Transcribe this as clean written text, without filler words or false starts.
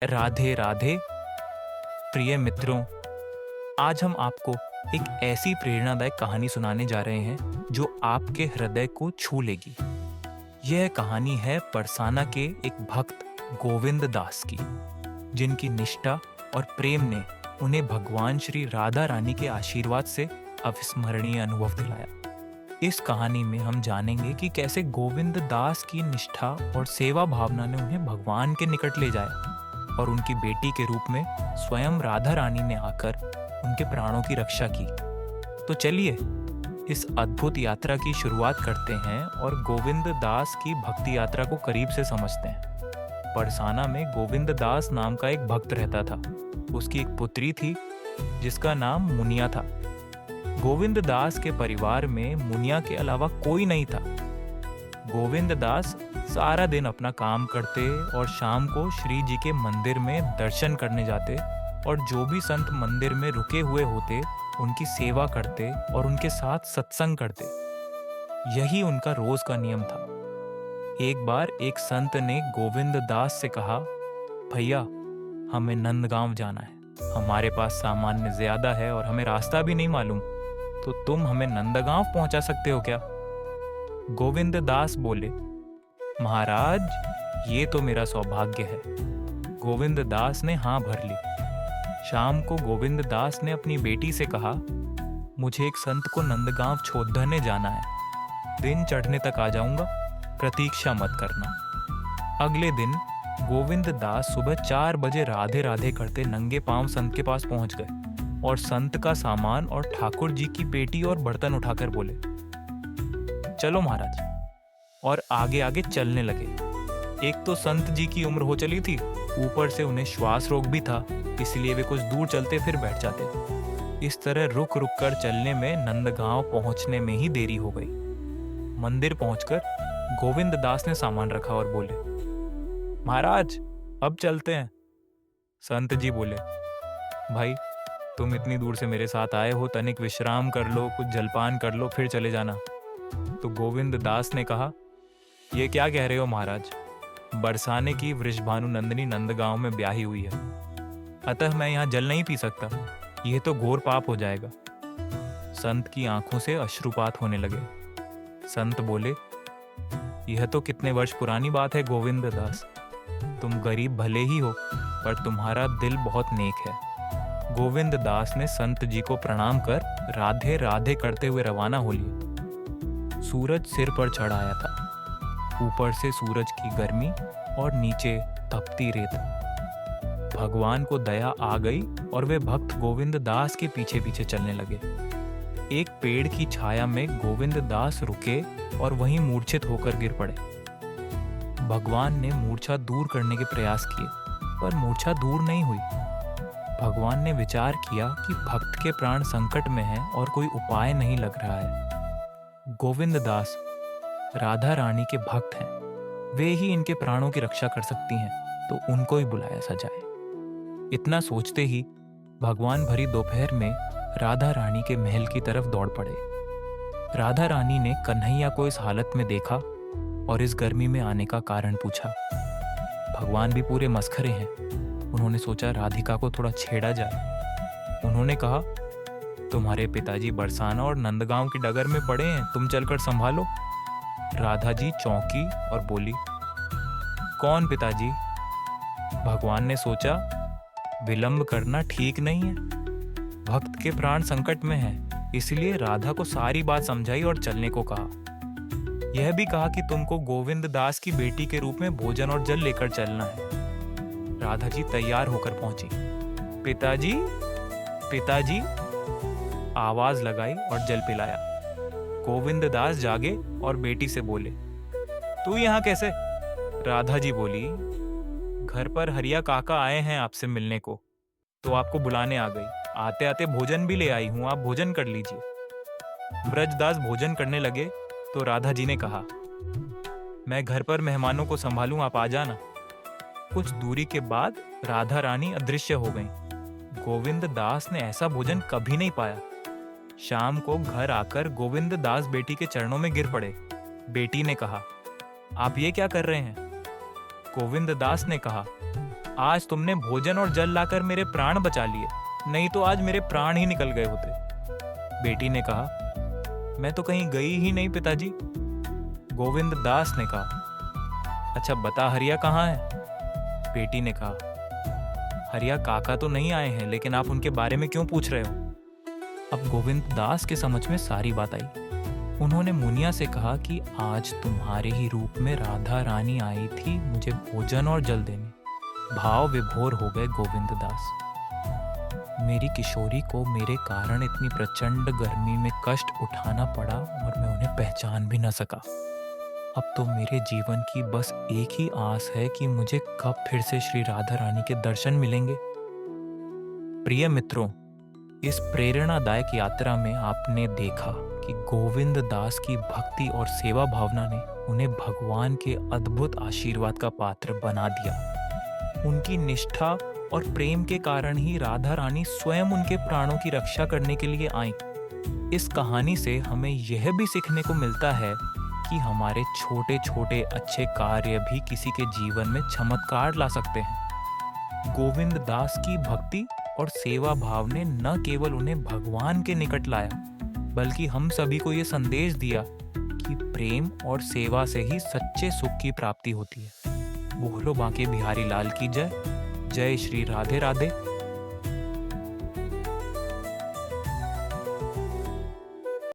राधे राधे प्रिय मित्रों। आज हम आपको एक ऐसी प्रेरणादायक कहानी सुनाने जा रहे हैं जो आपके हृदय को छू लेगी। यह कहानी है बरसाना के एक भक्त गोविंद दास की, जिनकी निष्ठा और प्रेम ने उन्हें भगवान श्री राधा रानी के आशीर्वाद से अविस्मरणीय अनुभव दिलाया। इस कहानी में हम जानेंगे कि कैसे गोविंद दास की निष्ठा और सेवा भावना ने उन्हें भगवान के निकट ले जाया और उनकी बेटी के रूप में स्वयं राधा रानी ने आकर उनके प्राणों की रक्षा की। तो चलिए इस अद्भुत यात्रा की शुरुआत करते हैं और गोविंद दास की भक्ति यात्रा को करीब से समझते हैं। बरसाना में गोविंद दास नाम का एक भक्त रहता था। उसकी एक पुत्री थी जिसका नाम मुनिया था। गोविंद दास के परिवार में मुनिया के अलावा कोई नहीं था। गोविंद दास सारा दिन अपना काम करते और शाम को श्री जी के मंदिर में दर्शन करने जाते और जो भी संत मंदिर में रुके हुए होते उनकी सेवा करते और उनके साथ सत्संग करते। यही उनका रोज का नियम था। एक बार एक संत ने गोविंद दास से कहा, भैया हमें नंदगांव जाना है, हमारे पास सामान ज्यादा है और हमें रास्ता भी नहीं मालूम, तो तुम हमें नंदगांव पहुंचा सकते हो क्या? गोविंद दास बोले, महाराज ये तो मेरा सौभाग्य है। गोविंद दास ने हाँ भर ली। शाम को गोविंद दास ने अपनी बेटी से कहा, मुझे एक संत को नंदगांव छोड़ने जाना है, दिन चढ़ने तक आ जाऊंगा, प्रतीक्षा मत करना। अगले दिन गोविंद दास सुबह 4 बजे राधे राधे करते नंगे पांव संत के पास पहुंच गए और संत का सामान और ठाकुर जी की पेटी और बर्तन उठाकर बोले, चलो महाराज, और आगे आगे चलने लगे। एक तो संत जी की उम्र हो चली थी, ऊपर से उन्हें श्वास रोग भी था, इसलिए वे कुछ दूर चलते फिर बैठ जाते। इस तरह रुक रुक कर चलने में नंदगांव पहुंचने में ही देरी हो गई। मंदिर पहुंचकर गोविंद दास ने सामान रखा और बोले, महाराज अब चलते हैं। संत जी बोले, भाई तुम इतनी दूर से मेरे साथ आए हो, तनिक विश्राम कर लो, कुछ जलपान कर लो, फिर चले जाना। तो गोविंद दास ने कहा, ये क्या कह रहे हो महाराज, बरसाने की वृषभानु नंदिनी नंदगांव में ब्याही हुई है, अतः मैं यहाँ जल नहीं पी सकता, यह तो घोर पाप हो जाएगा। संत की आंखों से अश्रुपात होने लगे। संत बोले, यह तो कितने वर्ष पुरानी बात है गोविंद दास, तुम गरीब भले ही हो पर तुम्हारा दिल बहुत नेक है। गोविंद दास ने संत जी को प्रणाम कर राधे राधे करते हुए रवाना हो लिए। सूरज सिर पर चढ़ आया था, ऊपर से सूरज की गर्मी और नीचे तपती रेत। भगवान को दया आ गई और वे भक्त गोविंद दास के पीछे पीछे चलने लगे। एक पेड़ की छाया में गोविंद दास रुके और वहीं मूर्छित होकर गिर पड़े। भगवान ने मूर्छा दूर करने के प्रयास किए पर मूर्छा दूर नहीं हुई। भगवान ने विचार किया कि भक्त के प्राण संकट में हैं और कोई उपाय नहीं लग रहा है। गोविंद दास राधा रानी के भक्त हैं, वे ही इनके प्राणों की रक्षा कर सकती हैं, तो उनको ही बुलाया सा जाए। इतना सोचते ही भगवान भरी दोपहर में राधा रानी के महल की तरफ दौड़ पड़े। राधा रानी ने कन्हैया को इस हालत में देखा और इस गर्मी में आने का कारण पूछा। भगवान भी पूरे मस्खरे हैं। उन्होंने सोचा राधिका को थोड़ा छेड़ा जाए। उन्होंने कहा, तुम्हारे पिताजी बरसाना और नंदगांव की डगर में पड़े हैं, तुम चलकर संभालो। राधा जी चौंकी और बोली, कौन पिताजी? भगवान ने सोचा विलंब करना ठीक नहीं है, भक्त के प्राण संकट में हैं, इसलिए राधा को सारी बात समझाई और चलने को कहा। यह भी कहा कि तुमको गोविंद दास की बेटी के रूप में भोजन और जल लेकर चलना है। राधा जी तैयार होकर पहुंची। पिताजी पिताजी आवाज लगाई और जल पिलाया। गोविंद दास जागे और बेटी से बोले, तू यहाँ कैसे? राधा जी बोली, घर पर हरिया काका आए हैं आपसे मिलने को, तो आपको बुलाने आ गई। आते आते भोजन भी ले आई हूं, आप भोजन कर लीजिए। ब्रजदास भोजन करने लगे तो राधा जी ने कहा, मैं घर पर मेहमानों को संभालूं, आप आ जाना। कुछ दूरी के बाद राधा रानी अदृश्य हो गईं। गोविंद दास ने ऐसा भोजन कभी नहीं पाया। शाम को घर आकर गोविंद दास बेटी के चरणों में गिर पड़े। बेटी ने कहा, आप ये क्या कर रहे हैं? गोविंद दास ने कहा, आज तुमने भोजन और जल लाकर मेरे प्राण बचा लिए, नहीं तो आज मेरे प्राण ही निकल गए होते। बेटी ने कहा, मैं तो कहीं गई ही नहीं पिताजी। गोविंद दास ने कहा, अच्छा बता हरिया कहाँ है? बेटी ने कहा, हरिया काका तो नहीं आए हैं, लेकिन आप उनके बारे में क्यों पूछ रहे हो? अब गोविंद दास के समझ में सारी बात आई। उन्होंने मुनिया से कहा कि आज तुम्हारे ही रूप में राधा रानी आई थी मुझे भोजन और जल देने। भाव विभोर हो गए गोविंद दास। मेरी किशोरी को मेरे कारण इतनी प्रचंड गर्मी में कष्ट उठाना पड़ा और मैं उन्हें पहचान भी न सका। अब तो मेरे जीवन की बस एक ही आस है कि मुझे कब फिर से श्री राधा रानी के दर्शन मिलेंगे। प्रिय मित्रों, इस प्रेरणादायक यात्रा में आपने देखा कि गोविंद दास की भक्ति और सेवा भावना ने उन्हें भगवान के अद्भुत आशीर्वाद का पात्र बना दिया। उनकी निष्ठा और प्रेम के कारण ही राधा रानी स्वयं उनके प्राणों की रक्षा करने के लिए आईं। इस कहानी से हमें यह भी सीखने को मिलता है कि हमारे छोटे छोटे अच्छे कार्य भी किसी के जीवन में चमत्कार ला सकते हैं। गोविंद दास की भक्ति और सेवा भाव ने न केवल उन्हें भगवान के निकट लाया, बल्कि हम सभी को यह संदेश दिया कि प्रेम और सेवा से ही सच्चे सुख की प्राप्ति होती है। बोलो बांके बिहारी लाल की जय। जय श्री राधे राधे।